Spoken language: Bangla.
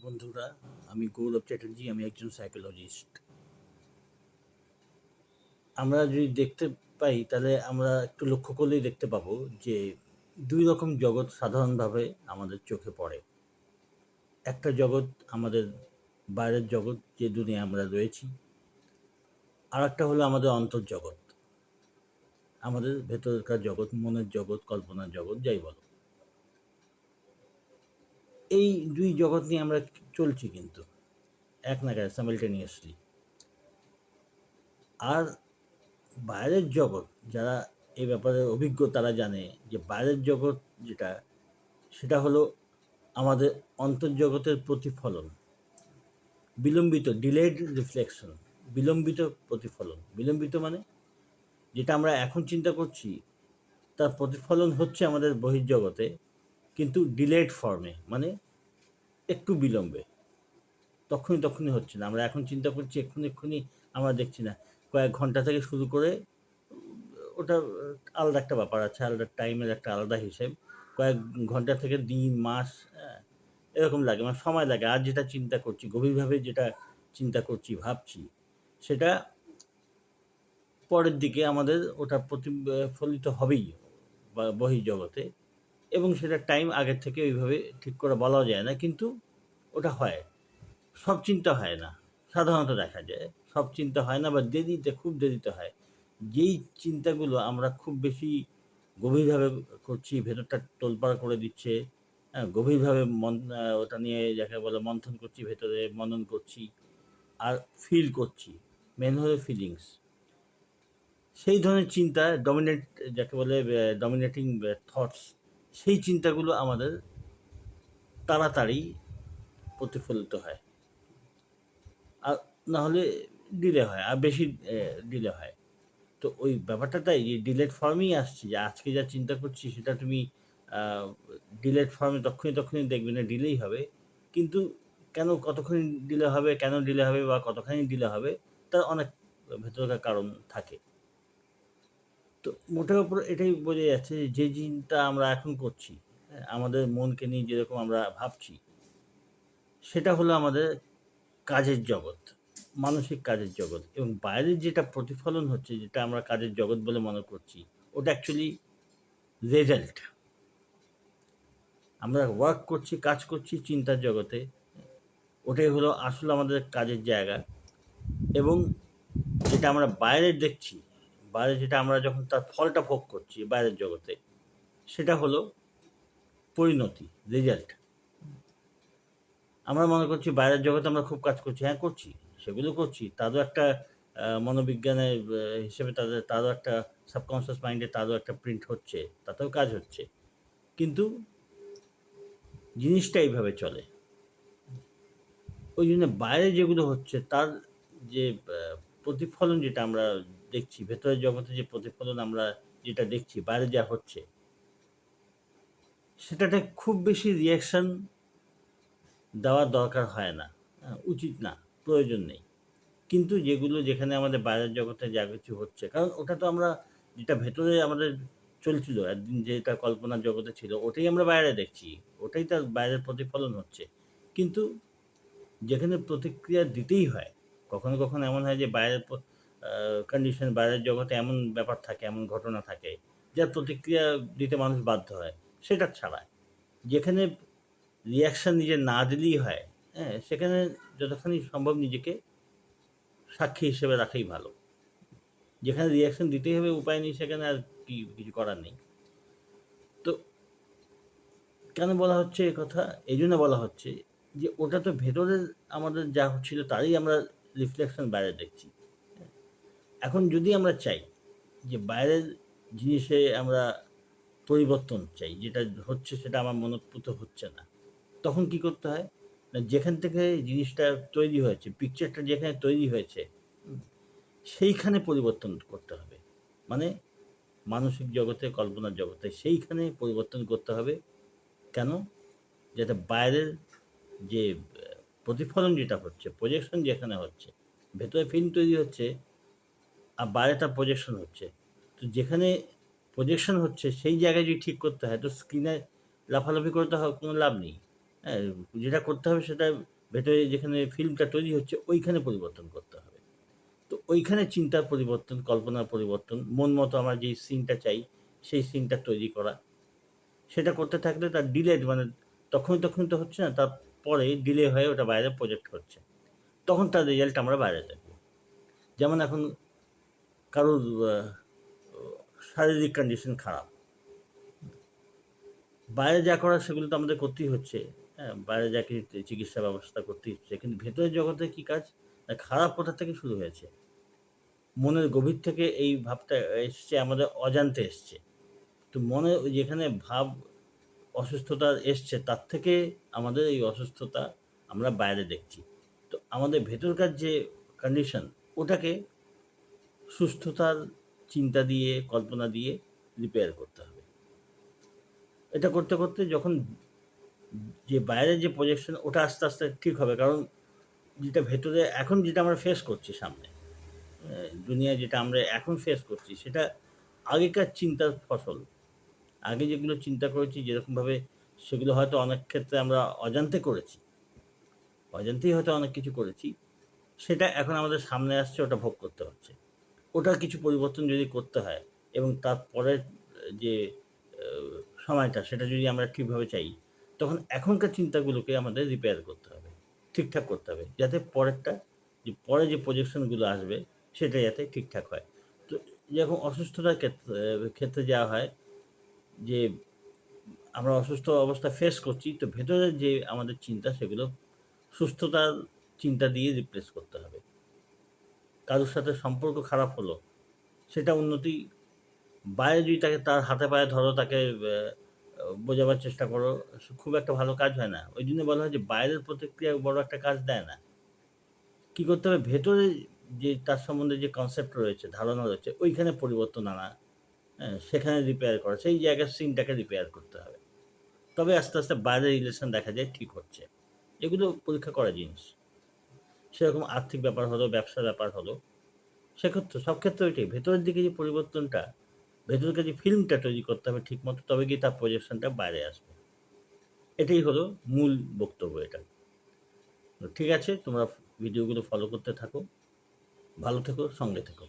বন্ধুরা, আমি গৌরব চ্যাটার্জি। আমি একজন সাইকোলজিস্ট। আমরা যদি দেখতে পাই তাহলে আমরা একটু লক্ষ্য করলেই দেখতে পাবো যে ২ রকম জগৎ সাধারণভাবে আমাদের চোখে পড়ে। একটা জগৎ আমাদের বাইরের জগৎ, যে দুনিয়ায় আমরা রয়েছি। আরেকটা হলো আমাদের অন্তর্জগৎ। আমাদের ভেতরকার জগৎ, মনের জগৎ, কল্পনার জগৎ, যাই বলো। এই ২ জগৎ নিয়ে আমরা চলছি কিন্তু এক নাগাড়ে সাইমালটেনিয়াসলি। আর বাইরের জগৎ, যারা এই ব্যাপারে অভিজ্ঞ তারা জানে যে বাইরের জগৎ যেটা, সেটা হলো আমাদের অন্তর্জগতের প্রতিফলন। বিলম্বিত, ডিলেড রিফ্লেকশন, বিলম্বিত প্রতিফলন। বিলম্বিত মানে যেটা আমরা এখন চিন্তা করছি তার প্রতিফলন হচ্ছে আমাদের বহির্জগতে, কিন্তু ডিলেড ফর্মে, মানে একটু বিলম্বে। তখনই হচ্ছে না। আমরা এখন চিন্তা করছি এক্ষুনি আমরা দেখছি না। কয়েক ঘন্টা থেকে শুরু করে ওটা আলাদা একটা ব্যাপার আছে, আলাদা টাইমের একটা আলাদা হিসেব। কয়েক ঘন্টা থেকে দিন, মাস, এরকম লাগে, মানে সময় লাগে। আর যেটা চিন্তা করছি, গভীরভাবে যেটা চিন্তা করছি, ভাবছি, সেটা পরের দিকে আমাদের ওটা প্রতিফলিত হবেই বহির্জগতে, এবং সেটার টাইম আগের থেকে ওইভাবে ঠিক করে বলাও যায় না, কিন্তু ওটা হয়। সব চিন্তা হয় না, সাধারণত দেখা যায়। সব চিন্তা হয় না, বা দেরিতে, খুব দেরিতে হয়। যেই চিন্তাগুলো আমরা খুব বেশি গভীরভাবে করছি, ভেতরটা তোলপাড় করে দিচ্ছে, গভীরভাবে ওটা নিয়ে যাকে বলে মন্থন করছি, ভেতরে মনন করছি আর ফিল করছি, মেন হলো ফিলিংস। সেই ধরনের চিন্তা যাকে বলে ডমিনেটিং থটস, সেই চিন্তাগুলো আমাদের তাড়াতাড়ি প্রতিফলিত হয়। আর নাহলে ডিলে হয়, আর বেশি ডিলে হয়। তো ওই ব্যাপারটা তাই যে ডিলেট ফর্মেই আসছে, যে আজকে যা চিন্তা করছি সেটা তুমি ডিলেট ফর্মে তক্ষুনি দেখবে না, ডিলেই হবে। কিন্তু কেন কতক্ষণ ডিলে হবে, কেন ডিলে হবে, বা কতখানি ডিলে হবে, তার অনেক ভেতরকার কারণ থাকে। তো মোটের উপর এটাই বোঝা যাচ্ছে যে চিন্তা আমরা এখন করছি, আমাদের মনকে নিয়ে যেরকম আমরা ভাবছি, সেটা হলো আমাদের কাজের জগৎ, মানসিক কাজের জগৎ। এবং বাইরের যেটা প্রতিফলন হচ্ছে, যেটা আমরা কাজের জগৎ বলে মনে করছি, ওটা অ্যাকচুয়ালি রেজাল্ট। আমরা ওয়ার্ক করছি, কাজ করছি চিন্তার জগতে, ওটাই হলো আসলে আমাদের কাজের জায়গা। এবং যেটা আমরা বাইরে দেখছি, বাইরে যেটা আমরা যখন তার ফলটা ভোগ করছি বাইরের জগতে, সেটা হলো পরিণতি, রেজাল্ট। আমরা মনে করছি বাইরের জগতে আমরা খুব কাজ করছি, হ্যাঁ করছি, সেগুলো করছি। তারও একটা মনোবিজ্ঞানের হিসেবে তারও একটা সাবকনশিয়াস মাইন্ডে তারও একটা প্রিন্ট হচ্ছে, তাতেও কাজ হচ্ছে। কিন্তু জিনিসটা এইভাবে চলে। ওই জন্য বাইরে যেগুলো হচ্ছে তার যে প্রতিফলন, যেটা আমরা দেখছি ভেতরের জগতে, যে প্রতিফলন আমরা যেটা দেখছি বাইরে যা হচ্ছে, সেটাতে খুব বেশি রিঅ্যাকশন দেওয়ার দরকার হয় না, উচিত না, প্রয়োজন নেই। কিন্তু যেখানে আমাদের বাইরের জগতে যা কিছু হচ্ছে, কারণ ওটা তো আমরা যেটা ভেতরে আমাদের চলছিল একদিন, যেটা কল্পনার জগতে ছিল, ওটাই আমরা বাইরে দেখছি, ওটাই তার বাইরের প্রতিফলন হচ্ছে। কিন্তু যেখানে প্রতিক্রিয়া দিতেই হয়, কখনো এমন হয় যে বাইরের কন্ডিশন, বাইরের জগতে এমন ব্যাপার থাকে, এমন ঘটনা থাকে, যার প্রতিক্রিয়া দিতে মানুষ বাধ্য হয়। সেটা ছাড়া যেখানে রিঅ্যাকশন নিজে না দিলেই হয়, সেখানে যতখানি সম্ভব নিজেকে সাক্ষী হিসেবে রাখাই ভালো। যেখানে রিঅ্যাকশন দিতেই হবে, উপায় নেই, সেখানে আর কিছু করার নেই। তো কেন বলা হচ্ছে এ কথা? এই জন্য বলা হচ্ছে যে ওটা তো ভেতরের আমাদের যা হচ্ছিল তারই আমরা রিফ্লেকশন বাইরে দেখছি। এখন যদি আমরা চাই যে বাইরের জিনিসে আমরা পরিবর্তন চাই, যেটা হচ্ছে সেটা আমার মনোপুত হচ্ছে না, তখন কি করতে হয়? না, যেখান থেকে জিনিসটা তৈরি হয়েছে, পিকচারটা যেখানে তৈরি হয়েছে, সেইখানে পরিবর্তন করতে হবে। মানে মানসিক জগতে, কল্পনার জগতে, সেইখানে পরিবর্তন করতে হবে। কেন? যাতে বাইরের যে প্রতিফলন যেটা হচ্ছে, প্রজেকশন যেখানে হচ্ছে, ভেতরে ফিল্ম তৈরি হচ্ছে আর বাইরে তার প্রজেকশন হচ্ছে। তো যেখানে প্রজেকশন হচ্ছে সেই জায়গায় যদি ঠিক করতে হয়, তো স্ক্রিনে লাফালাফি করে তো কোনো লাভ নেই। হ্যাঁ? যেটা করতে হবে সেটা ভেতরে যেখানে ফিল্মটা তৈরি হচ্ছে ওইখানে পরিবর্তন করতে হবে। তো ওইখানে চিন্তার পরিবর্তন, কল্পনার পরিবর্তন, মন মতো আমরা যেই সিনটা চাই সেই সিনটা তৈরি করা। সেটা করতে থাকলে তার ডিলেড মানে তখনই তো হচ্ছে না, তারপরে ডিলে হয়ে ওটা বাইরে প্রজেক্ট হচ্ছে। তখন তার রেজাল্ট আমরা বাইরে দেখব। যেমন এখন কারোর আ ও শারীরিক কন্ডিশন খারাপ। বাইরে যা করার সেগুলো তো আমাদের করতেই হচ্ছে। হ্যাঁ? বাইরে যা কিছু চিকিৎসা ব্যবস্থা করতেই হচ্ছে। কিন্তু ভেতরের জগতে কি কাজ? খারাপ কোথা থেকে শুরু হয়েছে? মনের গভীর থেকে এই ভাবটা এসছে আমাদের অজান্তে এসছে। তো মনে ওই যেখানে ভাব অসুস্থতা এসছে তার থেকে আমাদের এই অসুস্থতা আমরা বাইরে দেখছি। তো আমাদের ভেতরকার যে কন্ডিশন ওটাকে সুস্থতার চিন্তা দিয়ে, কল্পনা দিয়ে রিপেয়ার করতে হবে। এটা করতে যখন যে বাইরের যে প্রজেকশন ওটা আস্তে ঠিক হবে। কারণ যেটা ভেতরে এখন যেটা আমরা ফেস করছি সামনে, দুনিয়ায় যেটা আমরা এখন ফেস করছি সেটা আগেকার চিন্তার ফসল। আগে যেগুলো চিন্তা করেছি যেরকমভাবে সেগুলো হয়তো অনেক ক্ষেত্রে আমরা অজান্তে করেছি। অজান্তেই হয়তো অনেক কিছু করেছি। সেটা এখন আমাদের সামনে আসছে ওটা ভোগ করতে হচ্ছে। ওটার কিছু পরিবর্তন যদি করতে হয় এবং তারপরের যে আ সময়টা সেটা যদি আমরা ঠিকভাবে চাই, তখন এখনকার চিন্তাগুলোকে আমাদের রিপেয়ার করতে হবে। ঠিকঠাক করতে হবে। যাতে পরেরটা যে পরে যে প্রজেকশন গুলো আসবে সেটা যাতে ঠিকঠাক হয়। তো যেরকম অসুস্থতার ক্ষেত্রে যাওয়া হয় যে আমরা অসুস্থ অবস্থা ফেস করছি তো ভেতরের যে আমাদের চিন্তা সেগুলো সুস্থতার চিন্তা দিয়ে রিপ্লেস করতে হবে। কারোর সাথে সম্পর্ক খারাপ হলো, সেটা উন্নতি বাইরে যদি তাকে তার হাতে পায়ে ধরো, তাকে বোঝাবার চেষ্টা করো, খুব একটা ভালো কাজ হয় না। ওইজন্য বলা হয় যে বাইরের প্রতিক্রিয়া বড় একটা কাজ দেয় না। কি করতে হবে? ভেতরে যে তার সম্বন্ধে যে কনসেপ্ট রয়েছে, ধারণা রয়েছে, ওইখানে পরিবর্তন আনা, হ্যাঁ? সেখানে রিপেয়ার করা, সেই জায়গার সিনটাকে রিপেয়ার করতে হবে। তবে আস্তে বাইরের রিলেশন দেখা যায় ঠিক হচ্ছে। এগুলো পরীক্ষা করা জিনিস। সেরকম আর্থিক ব্যাপার হলো, ব্যবসার ব্যাপার হলো, সেক্ষেত্রে সব ক্ষেত্রে ওইটাই। ভেতরের দিকে যে পরিবর্তনটা, ভেতরকার যে ফিল্মটা তৈরি করতে হবে ঠিকমতো, তবে গিয়ে তার প্রজেকশনটা বাইরে আসবে। এটাই হলো মূল বক্তব্য এটা। তো ঠিক আছে, তোমরা ভিডিওগুলো ফলো করতে থাকো। ভালো থেকো, সঙ্গে থেকো।